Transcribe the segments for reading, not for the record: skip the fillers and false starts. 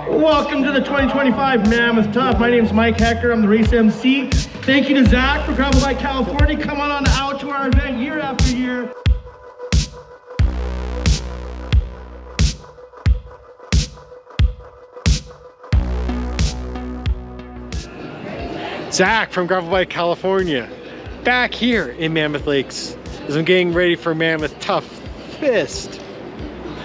Welcome to the 2025 Mammoth Tuff. My name is Mike Hecker. I'm the race MC. Thank you to Zach for Gravel Bike California. Come on out to our event year after year. Zach from Gravel Bike California, back here in Mammoth Lakes as I'm getting ready for Mammoth Tuffest.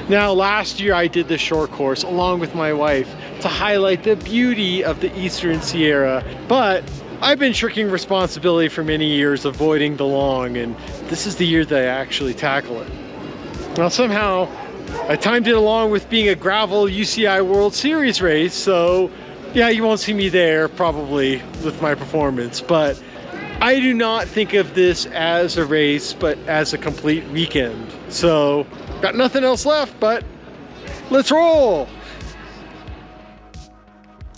Now, last year I did this short course along with my wife to highlight the beauty of the Eastern Sierra, but I've been shirking responsibility for many years, avoiding the long, and this is the year that I actually tackle it. Now, somehow I timed it along with being a gravel UCI World Series race, so yeah, you won't see me there probably with my performance, but I do not think of this as a race, but as a complete weekend. So, got nothing else left, but let's roll!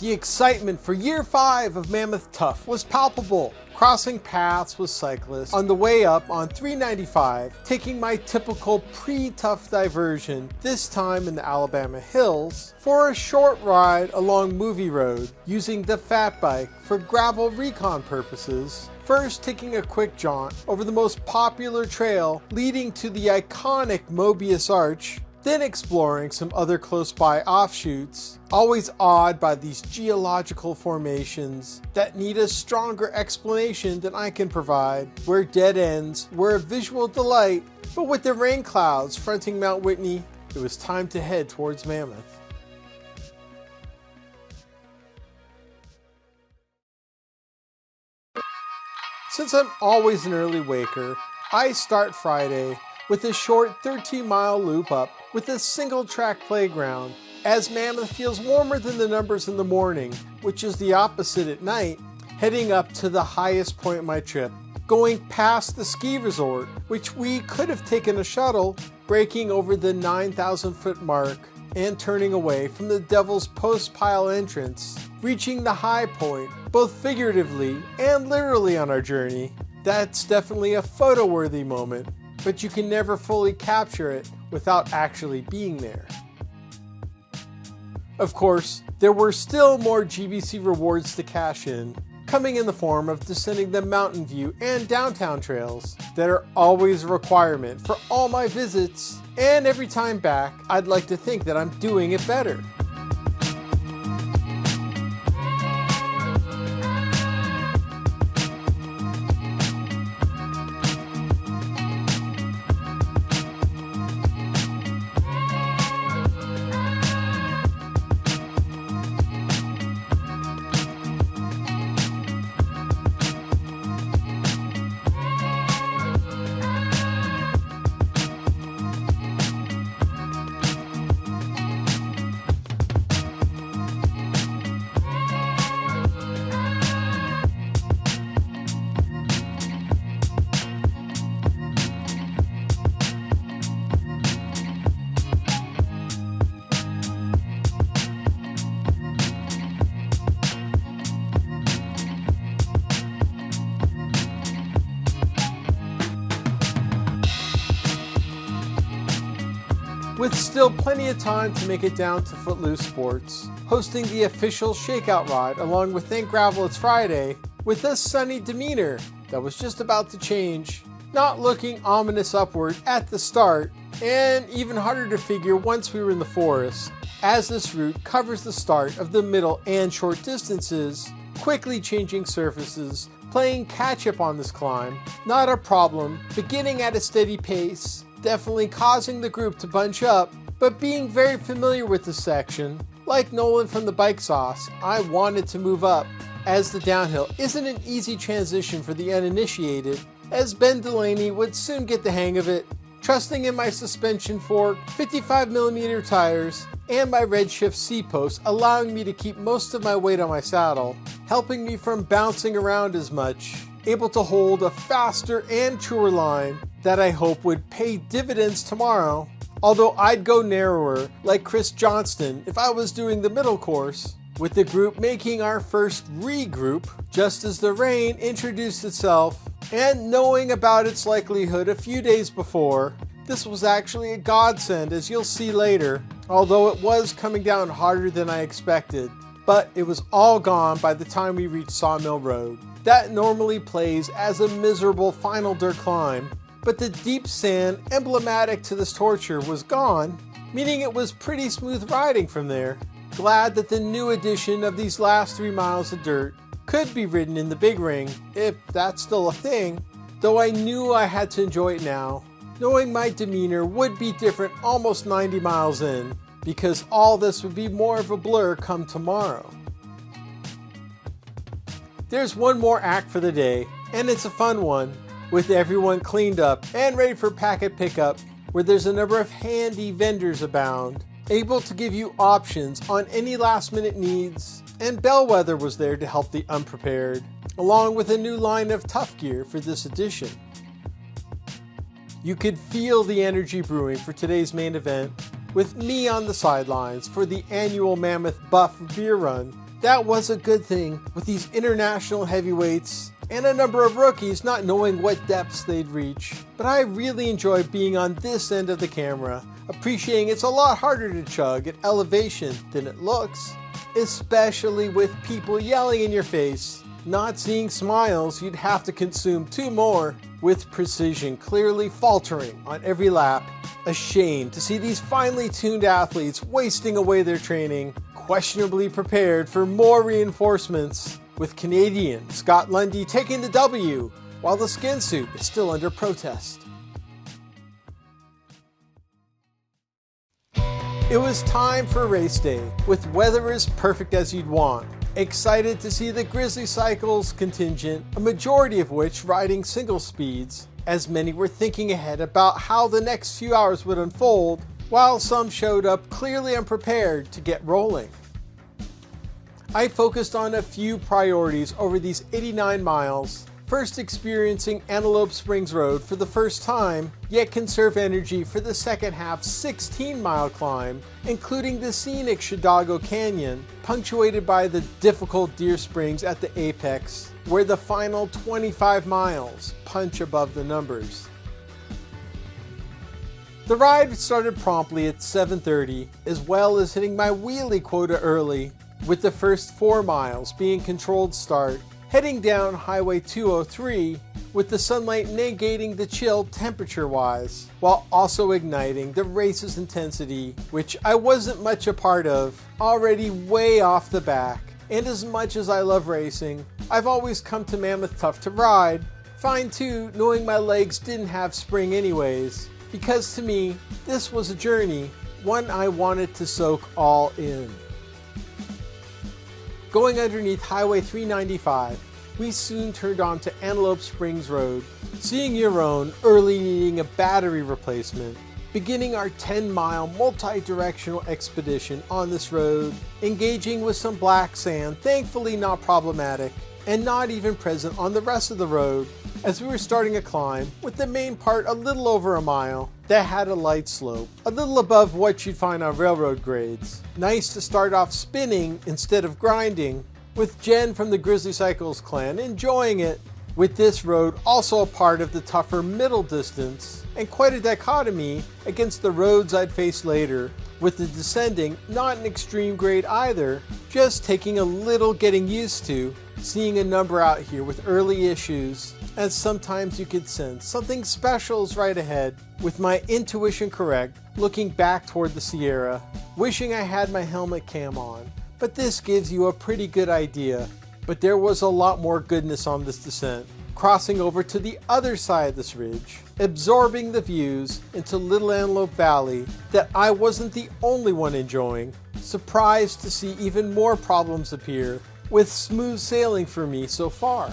The excitement for year 5 of Mammoth Tuff was palpable. Crossing paths with cyclists on the way up on 395, taking my typical pre-Tuff diversion, this time in the Alabama hills, for a short ride along Movie Road, using the fat bike for gravel recon purposes, first taking a quick jaunt over the most popular trail leading to the iconic Mobius Arch, then exploring some other close by offshoots, always awed by these geological formations that need a stronger explanation than I can provide, where dead ends were a visual delight, but with the rain clouds fronting Mount Whitney, it was time to head towards Mammoth. Since I'm always an early waker, I start Friday with a short 13-mile loop up with a single track playground, as Mammoth feels warmer than the numbers in the morning, which is the opposite at night, heading up to the highest point of my trip, going past the ski resort, which we could have taken a shuttle, breaking over the 9,000 foot mark and turning away from the Devil's Post Pile entrance, reaching the high point, both figuratively and literally on our journey. That's definitely a photo-worthy moment, but you can never fully capture it without actually being there. Of course, there were still more GBC rewards to cash in, coming in the form of descending the Mountain View and downtown trails that are always a requirement for all my visits, and every time back, I'd like to think that I'm doing it better. With still plenty of time to make it down to Footloose Sports, hosting the official Shakeout ride along with Thank Gravel It's Friday, with a sunny demeanor that was just about to change, not looking ominous upward at the start, and even harder to figure once we were in the forest, as this route covers the start of the middle and short distances, quickly changing surfaces, playing catch-up on this climb, not a problem, beginning at a steady pace, definitely causing the group to bunch up, but being very familiar with the section, like Nolan from the Bike Sauce, I wanted to move up, as the downhill isn't an easy transition for the uninitiated, as Ben Delaney would soon get the hang of it, trusting in my suspension fork, 55mm tires, and my Redshift C-post, allowing me to keep most of my weight on my saddle, helping me from bouncing around as much, able to hold a faster and truer line that I hope would pay dividends tomorrow, although I'd go narrower like Chris Johnston if I was doing the middle course, with the group making our first regroup just as the rain introduced itself, and knowing about its likelihood a few days before. This was actually a godsend, as you'll see later, although it was coming down harder than I expected, but it was all gone by the time we reached Sawmill Road. That normally plays as a miserable final dirt climb, but the deep sand emblematic to this torture was gone, meaning it was pretty smooth riding from there. Glad that the new addition of these last 3 miles of dirt could be ridden in the big ring, if that's still a thing, though I knew I had to enjoy it now, knowing my demeanor would be different almost 90 miles in, because all this would be more of a blur come tomorrow. There's one more act for the day, and it's a fun one, with everyone cleaned up and ready for packet pickup, where there's a number of handy vendors abound, able to give you options on any last minute needs, and Bellwether was there to help the unprepared, along with a new line of tough gear for this edition. You could feel the energy brewing for today's main event, with me on the sidelines for the annual Mammoth Buff beer run. That was a good thing, with these international heavyweights and a number of rookies not knowing what depths they'd reach. But I really enjoy being on this end of the camera, appreciating it's a lot harder to chug at elevation than it looks, especially with people yelling in your face. Not seeing smiles, you'd have to consume 2 more, with precision clearly faltering on every lap. A shame to see these finely tuned athletes wasting away their training, questionably prepared for more reinforcements, with Canadian Scott Lundy taking the W, while the skin suit is still under protest. It was time for race day, with weather as perfect as you'd want. Excited to see the Grizzly Cycles contingent, a majority of which riding single speeds, as many were thinking ahead about how the next few hours would unfold, while some showed up clearly unprepared to get rolling. I focused on a few priorities over these 89 miles, first experiencing Antelope Springs Road for the first time, yet conserve energy for the second half 16-mile climb, including the scenic Chidago Canyon, punctuated by the difficult Deer Springs at the apex, where the final 25 miles punch above the numbers. The ride started promptly at 7:30, as well as hitting my wheelie quota early, with the first 4 miles being controlled start, heading down Highway 203 with the sunlight negating the chill temperature-wise, while also igniting the race's intensity, which I wasn't much a part of, already way off the back. And as much as I love racing, I've always come to Mammoth tough to ride. Fine too, knowing my legs didn't have spring anyways, because to me, this was a journey, one I wanted to soak all in. Going underneath Highway 395, we soon turned on to Antelope Springs Road, seeing your own early needing a battery replacement, beginning our 10-mile multi-directional expedition on this road, engaging with some black sand, thankfully not problematic, and not even present on the rest of the road, as we were starting a climb with the main part a little over a mile that had a light slope, a little above what you'd find on railroad grades. Nice to start off spinning instead of grinding, with Jen from the Grizzly Cycles clan enjoying it, with this road also a part of the tougher middle distance, and quite a dichotomy against the roads I'd face later, with the descending not an extreme grade either, just taking a little getting used to, seeing a number out here with early issues, as sometimes you could sense something special is right ahead, with my intuition correct, looking back toward the Sierra, wishing I had my helmet cam on, but this gives you a pretty good idea. But there was a lot more goodness on this descent, crossing over to the other side of this ridge, absorbing the views into Little Antelope Valley that I wasn't the only one enjoying, surprised to see even more problems appear, with smooth sailing for me so far.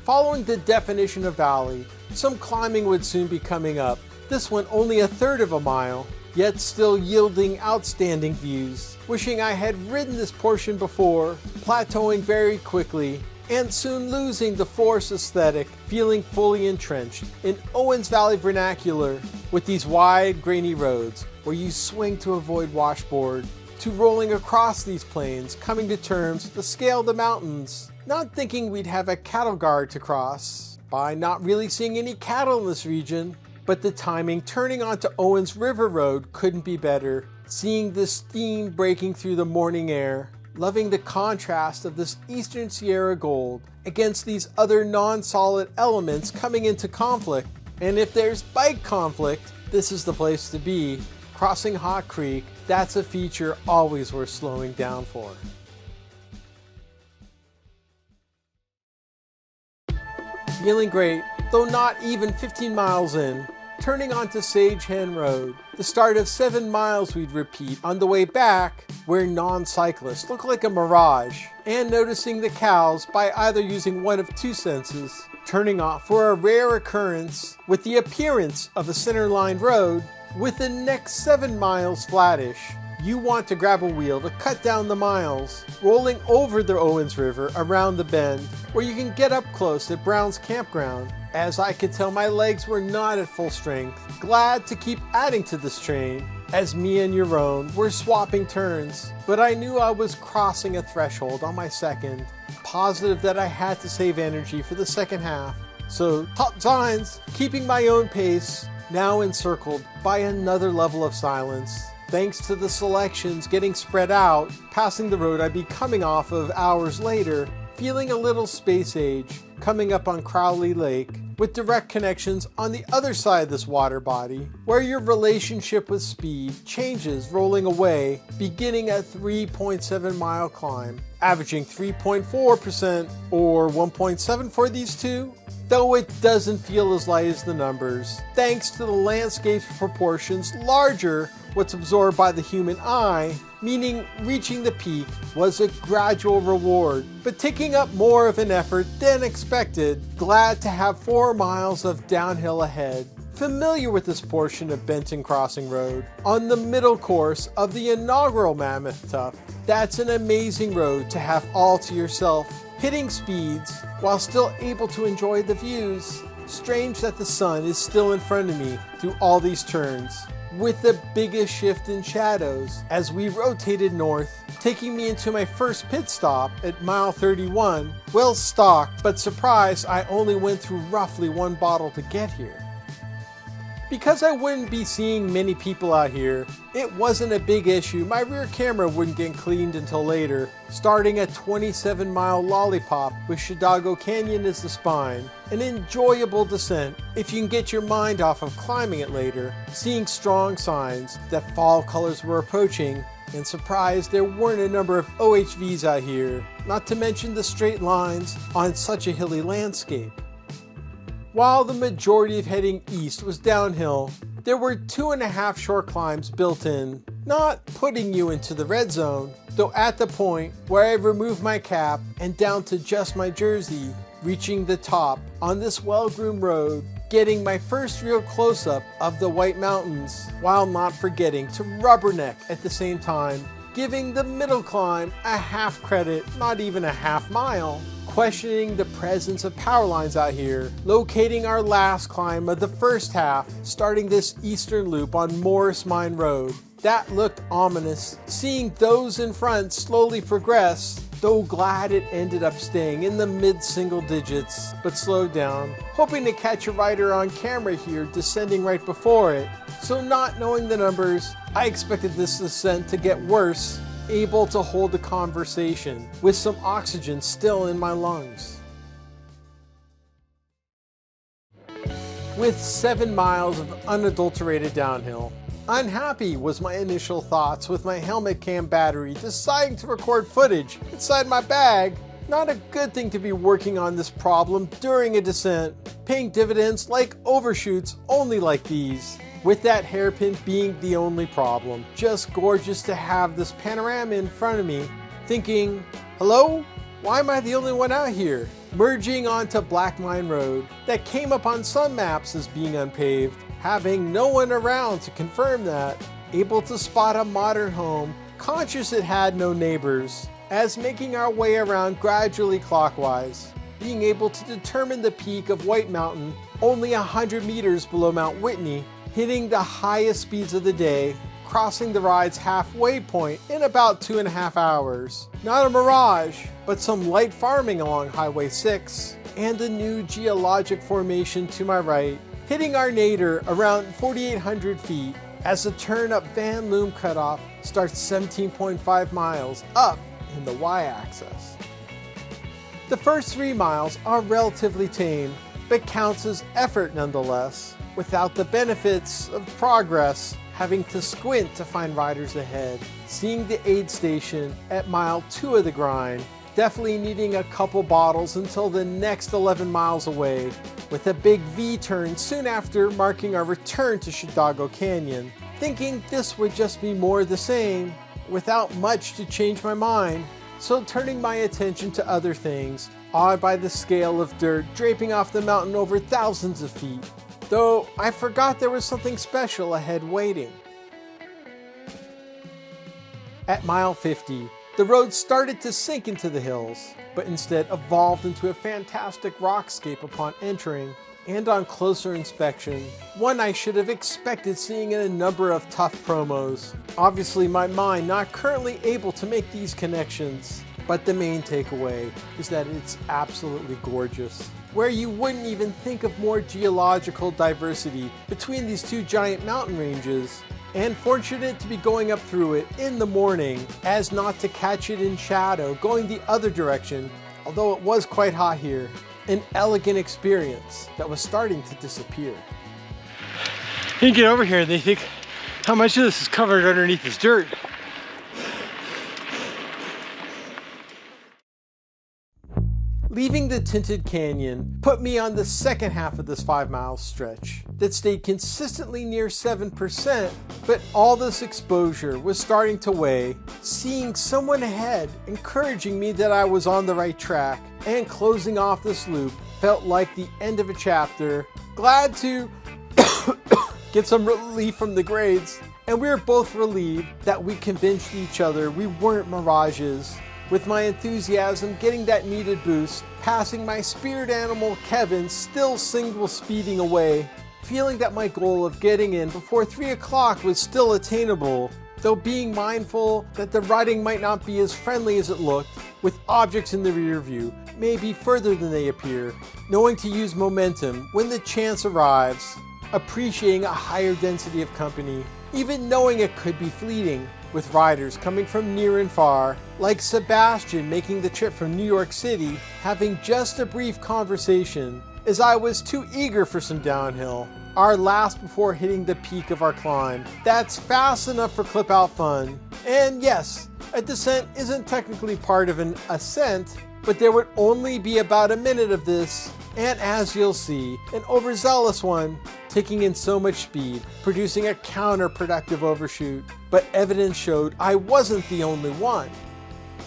Following the definition of valley, some climbing would soon be coming up, this one only a third of a mile, yet still yielding outstanding views. Wishing I had ridden this portion before, plateauing very quickly, and soon losing the forest aesthetic, feeling fully entrenched in Owens Valley vernacular, with these wide, grainy roads where you swing to avoid washboard, to rolling across these plains, coming to terms with the scale of the mountains, not thinking we'd have a cattle guard to cross, by not really seeing any cattle in this region, But the timing turning onto Owens River Road couldn't be better. Seeing the steam breaking through the morning air, loving the contrast of this Eastern Sierra gold against these other non-solid elements coming into conflict. And if there's bike conflict, this is the place to be. Crossing Hot Creek, that's a feature always worth slowing down for. Feeling great, though not even 15 miles in, turning onto Sage Hen Road, the start of 7 miles we'd repeat on the way back, where non-cyclists look like a mirage, and noticing the cows by either using one of two senses, turning off for a rare occurrence with the appearance of a center-lined road with the next 7 miles flattish. You want to grab a wheel to cut down the miles, rolling over the Owens River around the bend, where you can get up close at Brown's Campground. As I could tell, my legs were not at full strength. Glad to keep adding to this train, as me and Yaron were swapping turns, but I knew I was crossing a threshold on my second, positive that I had to save energy for the second half. So top signs, keeping my own pace, now encircled by another level of silence. Thanks to the selections getting spread out, passing the road I'd be coming off of hours later, feeling a little space age, coming up on Crowley Lake, with direct connections on the other side of this water body, where your relationship with speed changes rolling away, beginning at 3.7 mile climb, averaging 3.4% or 1.7 for these two, though it doesn't feel as light as the numbers, thanks to the landscape's proportions larger what's absorbed by the human eye, meaning reaching the peak was a gradual reward, but taking up more of an effort than expected. Glad to have 4 miles of downhill ahead. Familiar with this portion of Benton Crossing Road, on the middle course of the inaugural Mammoth Tuff. That's an amazing road to have all to yourself, hitting speeds while still able to enjoy the views. Strange that the sun is still in front of me through all these turns, with the biggest shift in shadows as we rotated north, taking me into my first pit stop at mile 31. Well stocked, but surprised I only went through roughly 1 bottle to get here. Because I wouldn't be seeing many people out here, it wasn't a big issue. My rear camera wouldn't get cleaned until later, starting a 27-mile lollipop with Chidago Canyon as the spine. An enjoyable descent if you can get your mind off of climbing it later, seeing strong signs that fall colors were approaching, and surprised there weren't a number of OHVs out here, not to mention the straight lines on such a hilly landscape. While the majority of heading east was downhill, there were 2.5 short climbs built in, not putting you into the red zone, though at the point where I removed my cap and down to just my jersey, reaching the top on this well-groomed road, getting my first real close-up of the White Mountains, while not forgetting to rubberneck at the same time, giving the middle climb a half credit, not even a half mile. Questioning the presence of power lines out here, locating our last climb of the first half, starting this eastern loop on Morris Mine Road. That looked ominous, seeing those in front slowly progress, though glad it ended up staying in the mid-single digits, but slowed down, hoping to catch a rider on camera here descending right before it. So not knowing the numbers, I expected this descent to get worse, able to hold the conversation with some oxygen still in my lungs. With 7 miles of unadulterated downhill, unhappy was my initial thoughts with my helmet cam battery deciding to record footage inside my bag. Not a good thing to be working on this problem during a descent, paying dividends like overshoots only like these. With that hairpin being the only problem. Just gorgeous to have this panorama in front of me, thinking, hello? Why am I the only one out here? Merging onto Black Mine Road that came up on some maps as being unpaved, having no one around to confirm that, able to spot a modern home, conscious it had no neighbors, as making our way around gradually clockwise, being able to determine the peak of White Mountain only 100 meters below Mount Whitney, hitting the highest speeds of the day, crossing the ride's halfway point in about 2.5 hours. Not a mirage, but some light farming along Highway 6, and a new geologic formation to my right, hitting our nadir around 4,800 feet as the turn up Van Loom cutoff starts 17.5 miles up in the y-axis. The first 3 miles are relatively tame, but counts as effort nonetheless, without the benefits of progress, having to squint to find riders ahead, seeing the aid station at mile 2 of the grind, definitely needing a couple bottles until the next 11 miles away, with a big V-turn soon after marking our return to Chidago Canyon, thinking this would just be more of the same, without much to change my mind, so turning my attention to other things, awed by the scale of dirt draping off the mountain over thousands of feet, though I forgot there was something special ahead waiting. At mile 50, the road started to sink into the hills, but instead evolved into a fantastic rockscape upon entering, and on closer inspection, one I should have expected seeing in a number of Tuff promos. Obviously my mind not currently able to make these connections, but the main takeaway is that it's absolutely gorgeous, where you wouldn't even think of more geological diversity between these two giant mountain ranges, and fortunate to be going up through it in the morning as not to catch it in shadow going the other direction, although it was quite hot here. An elegant experience that was starting to disappear. You get over here and they think, how much of this is covered underneath this dirt? Leaving the tinted canyon put me on the second half of this 5-mile stretch that stayed consistently near 7%, but all this exposure was starting to weigh, seeing someone ahead encouraging me that I was on the right track, and closing off this loop felt like the end of a chapter. Glad to get some relief from the grades, and we were both relieved that we convinced each other we weren't mirages, with my enthusiasm getting that needed boost, passing my spirit animal Kevin still single speeding away, feeling that my goal of getting in before 3 o'clock was still attainable, though being mindful that the riding might not be as friendly as it looked, with objects in the rear view, maybe further than they appear, knowing to use momentum when the chance arrives, appreciating a higher density of company, even knowing it could be fleeting, with riders coming from near and far, like Sebastian making the trip from New York City, having just a brief conversation, as I was too eager for some downhill, our last before hitting the peak of our climb. That's fast enough for clip out fun. And yes, a descent isn't technically part of an ascent, but there would only be about a minute of this, and as you'll see, an overzealous one, taking in so much speed, producing a counterproductive overshoot, but evidence showed I wasn't the only one.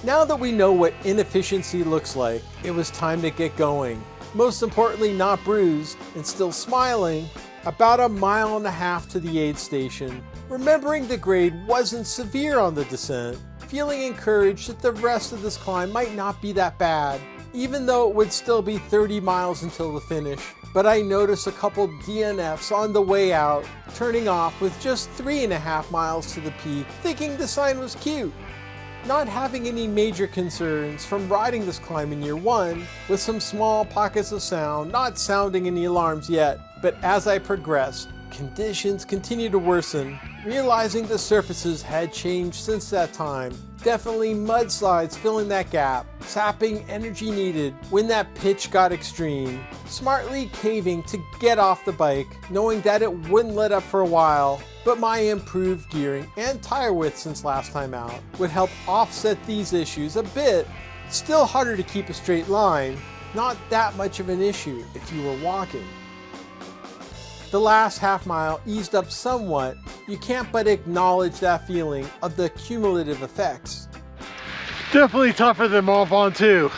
Now that we know what inefficiency looks like, it was time to get going. Most importantly, not bruised and still smiling, about 1.5 miles to the aid station, remembering the grade wasn't severe on the descent, feeling encouraged that the rest of this climb might not be that bad, even though it would still be 30 miles until the finish. But I noticed a couple DNFs on the way out, turning off with just 3.5 miles to the peak, thinking the sign was cute. Not having any major concerns from riding this climb in year 1, with some small pockets of sound, not sounding any alarms yet, but as I progressed, conditions continued to worsen, realizing the surfaces had changed since that time. Definitely mudslides filling that gap, sapping energy needed when that pitch got extreme, smartly caving to get off the bike, knowing that it wouldn't let up for a while, but my improved gearing and tire width since last time out would help offset these issues a bit. Still harder to keep a straight line, not that much of an issue if you were walking. The last half mile eased up somewhat. You can't but acknowledge that feeling of the cumulative effects. Definitely tougher than Mont Ventoux.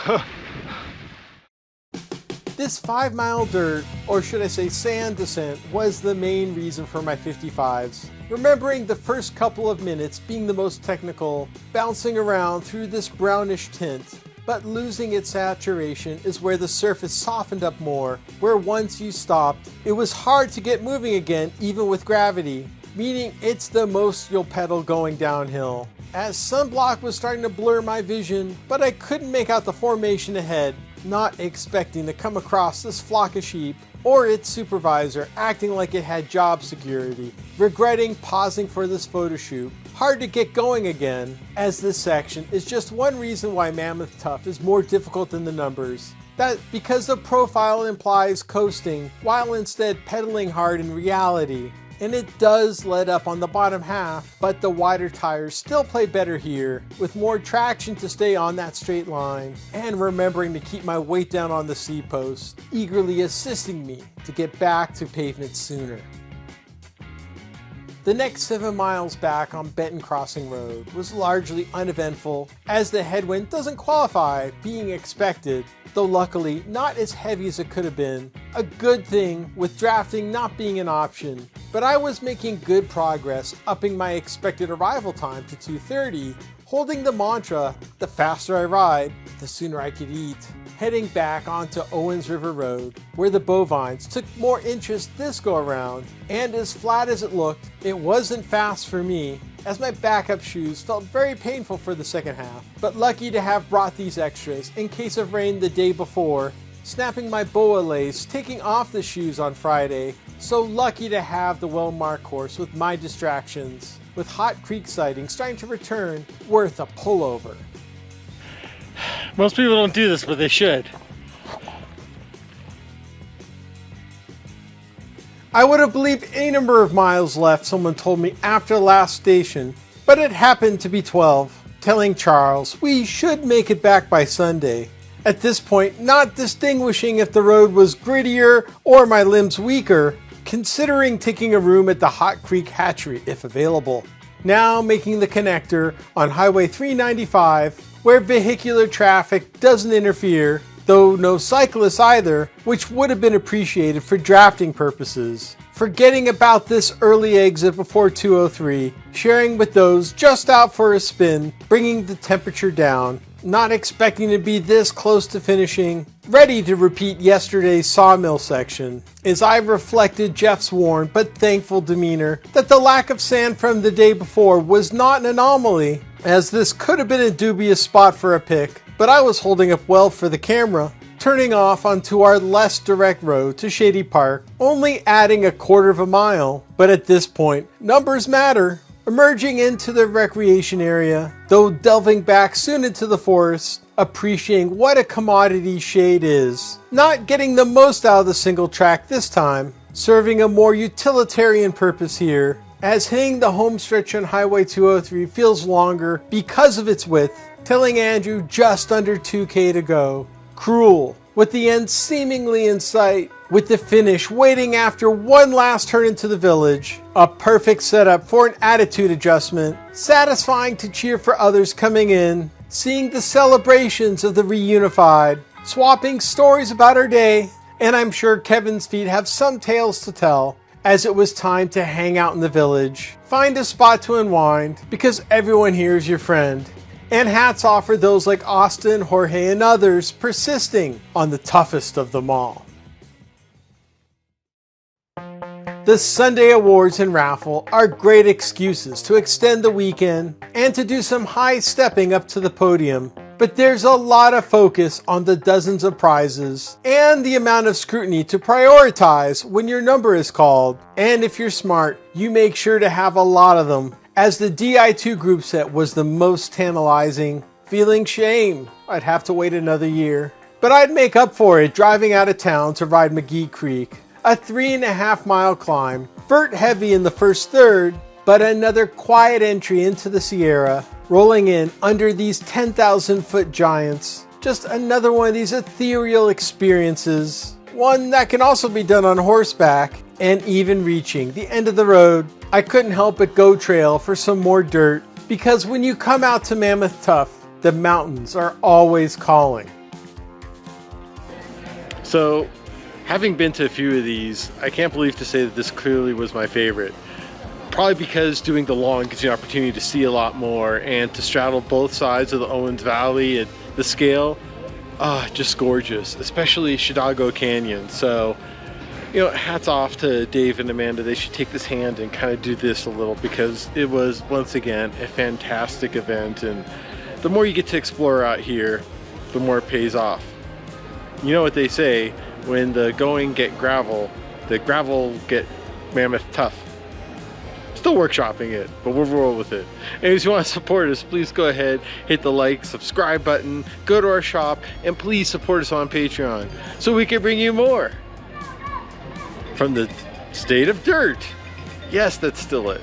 This 5-mile dirt, or should I say sand descent, was the main reason for my 55s. Remembering the first couple of minutes being the most technical, bouncing around through this brownish tint, but losing its saturation is where the surface softened up more, where once you stopped, it was hard to get moving again even with gravity, meaning it's the most you'll pedal going downhill. As sunblock was starting to blur my vision, but I couldn't make out the formation ahead, not expecting to come across this flock of sheep or its supervisor acting like it had job security, regretting pausing for this photo shoot. Hard to get going again, as this section is just one reason why Mammoth Tuff is more difficult than the numbers. That because the profile implies coasting, while instead pedaling hard in reality. And it does let up on the bottom half, but the wider tires still play better here, with more traction to stay on that straight line, and remembering to keep my weight down on the C-post, eagerly assisting me to get back to pavement sooner. The next 7 miles back on Benton Crossing Road was largely uneventful, as the headwind doesn't qualify, being expected, though luckily not as heavy as it could have been. A good thing with drafting not being an option, but I was making good progress, upping my expected arrival time to 2:30, holding the mantra, the faster I ride, the sooner I could eat. Heading back onto Owens River Road, where the bovines took more interest this go around, and as flat as it looked, it wasn't fast for me, as my backup shoes felt very painful for the second half, but lucky to have brought these extras in case of rain the day before, snapping my boa lace, taking off the shoes on Friday, so lucky to have the well-marked course with my distractions, with Hot Creek sighting starting to return, worth a pullover. Most people don't do this, but they should. I would have believed any number of miles left, someone told me after the last station, but it happened to be 12, telling Charles we should make it back by Sunday. At this point, not distinguishing if the road was grittier or my limbs weaker, considering taking a room at the Hot Creek Hatchery if available. Now making the connector on Highway 395, where vehicular traffic doesn't interfere, though no cyclists either, which would have been appreciated for drafting purposes. Forgetting about this early exit before 203, sharing with those just out for a spin, bringing the temperature down, not expecting to be this close to finishing, ready to repeat yesterday's Sawmill section, as I reflected Jeff's worn but thankful demeanor that the lack of sand from the day before was not an anomaly, as this could have been a dubious spot for a pick, but I was holding up well for the camera, turning off onto our less direct road to Shady Park, only adding a quarter of a mile, but at this point, numbers matter. Emerging into the recreation area, though delving back soon into the forest, appreciating what a commodity shade is. Not getting the most out of the single track this time, serving a more utilitarian purpose here, as hitting the home stretch on Highway 203 feels longer because of its width, telling Andrew just under 2K to go. Cruel, with the end seemingly in sight, with the finish waiting after one last turn into the village. A perfect setup for an attitude adjustment, satisfying to cheer for others coming in, seeing the celebrations of the reunified, swapping stories about our day, and I'm sure Kevin's feet have some tales to tell, as it was time to hang out in the village, find a spot to unwind, because everyone here is your friend. And hats off for those like Austin, Jorge, and others persisting on the toughest of them all. The Sunday awards and raffle are great excuses to extend the weekend and to do some high stepping up to the podium, but there's a lot of focus on the dozens of prizes and the amount of scrutiny to prioritize when your number is called. And if you're smart, you make sure to have a lot of them, as the DI2 group set was the most tantalizing. Feeling shame, I'd have to wait another year. But I'd make up for it driving out of town to ride McGee Creek. A 3.5 mile climb, vert heavy in the first third, but another quiet entry into the Sierra, rolling in under these 10,000 foot giants. Just another one of these ethereal experiences. One that can also be done on horseback, and even reaching the end of the road, I couldn't help but go trail for some more dirt, because when you come out to Mammoth Tuff, the mountains are always calling. So, having been to a few of these, I can't believe to say that this clearly was my favorite. Probably because doing the long gives you an opportunity to see a lot more and to straddle both sides of the Owens Valley and the scale. Just gorgeous, especially Chidago Canyon. So, hats off to Dave and Amanda. They should take this hand and kind of do this a little, because it was, once again, a fantastic event. And the more you get to explore out here, the more it pays off. you know what they say, when the going get gravel, the gravel get Mammoth tough. Still workshopping it, but we'll roll with it. And if you want to support us, please go ahead, hit the like, subscribe button, go to our shop, and please support us on Patreon so we can bring you more from the state of dirt. Yes, that's still it.